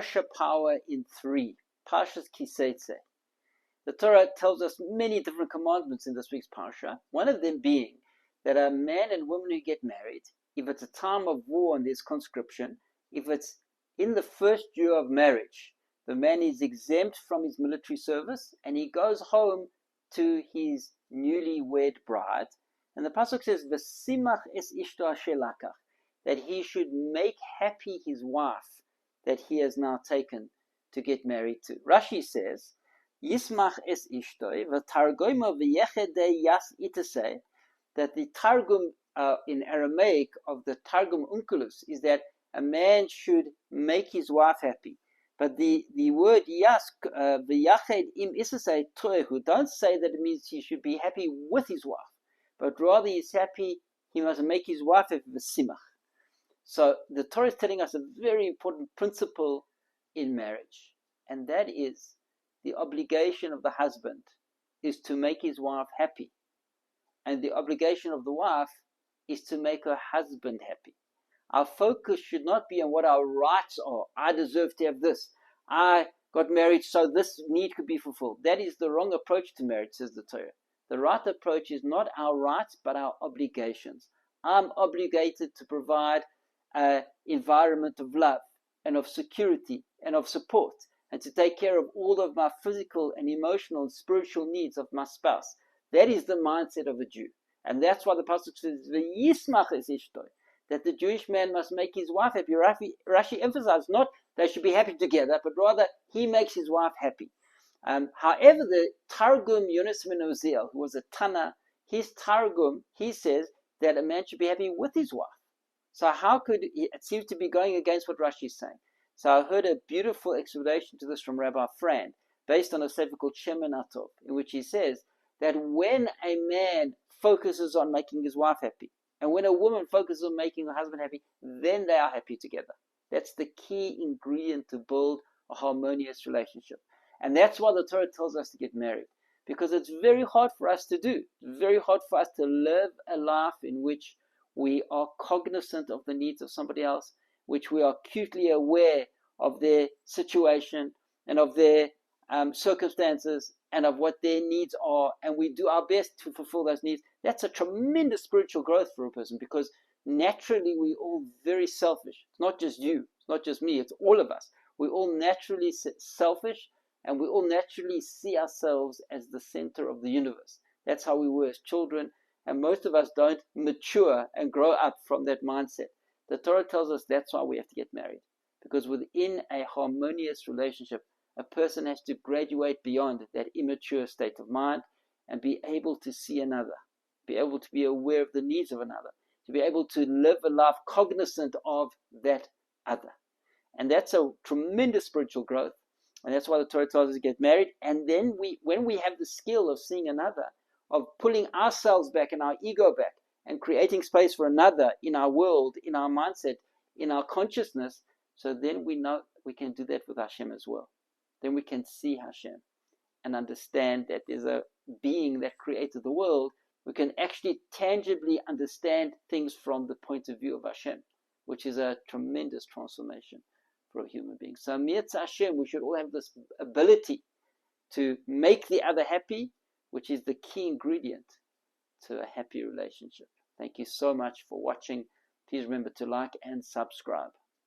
Parsha power in 3. Parsha's Seitzei. The Torah tells us many different commandments in this week's Parsha, one of them being that a man and woman who get married, if it's a time of war and there's conscription, if it's in the first year of marriage, the man is exempt from his military service and he goes home to his newly wed bride. And the Pasuk says, V'simach es ishto asher lakach, that he should make happy his wife that he has now taken to get married to. Rashi says, Yismach es ishtoi, v'targoimo v'yechedei yas itase, that the Targum in Aramaic of the Targum Onkelos is that a man should make his wife happy. But the word yas, v'yached im isase toehu, don't say that it means he should be happy with his wife, but rather he's happy, he must make his wife happy with simach. So the Torah is telling us a very important principle in marriage, and that is the obligation of the husband is to make his wife happy, and the obligation of the wife is to make her husband happy. Our focus should not be on what our rights are. I deserve to have this. I got married, so this need could be fulfilled. That is the wrong approach to marriage, says the Torah. The right approach is not our rights, but our obligations. I'm obligated to provide an environment of love and of security and of support, and to take care of all of my physical and emotional and spiritual needs of my spouse. That is the mindset of a Jew. And that's why the Pasuk says, V'yismach es ishtoi, that the Jewish man must make his wife happy. Rashi emphasizes not they should be happy together, but rather he makes his wife happy. However, the Targum Yonah ben Uziel, who was a Tana, his Targum, he says that a man should be happy with his wife. So how could it seems to be going against what Rashi is saying? So I heard a beautiful explanation to this from Rabbi Frand, based on a sefer called Shemen Atov, in which he says that when a man focuses on making his wife happy, and when a woman focuses on making her husband happy, then they are happy together. That's the key ingredient to build a harmonious relationship. And that's why the Torah tells us to get married, because it's very hard for us to do. It's very hard for us to live a life in which we are cognizant of the needs of somebody else, which we are acutely aware of their situation and of their circumstances and of what their needs are, and we do our best to fulfill those needs. That's a tremendous spiritual growth for a person, because naturally we're all very selfish. It's not just you, it's not just me, it's all of us. We're all naturally selfish, and we all naturally see ourselves as the center of the universe. That's how we were as children, and most of us don't mature and grow up from that mindset. The Torah tells us that's why we have to get married, because within a harmonious relationship, a person has to graduate beyond that immature state of mind and be able to see another, be able to be aware of the needs of another, to be able to live a life cognizant of that other. And that's a tremendous spiritual growth. And that's why the Torah tells us to get married. And then when we have the skill of seeing another, of pulling ourselves back and our ego back and creating space for another in our world, in our mindset, in our consciousness, so then we know we can do that with Hashem as well. Then we can see Hashem and understand that there's a being that created the world. We can actually tangibly understand things from the point of view of Hashem, which is a tremendous transformation for a human being. So Mi'etz Hashem, we should all have this ability to make the other happy, which is the key ingredient to a happy relationship. Thank you so much for watching. Please remember to like and subscribe.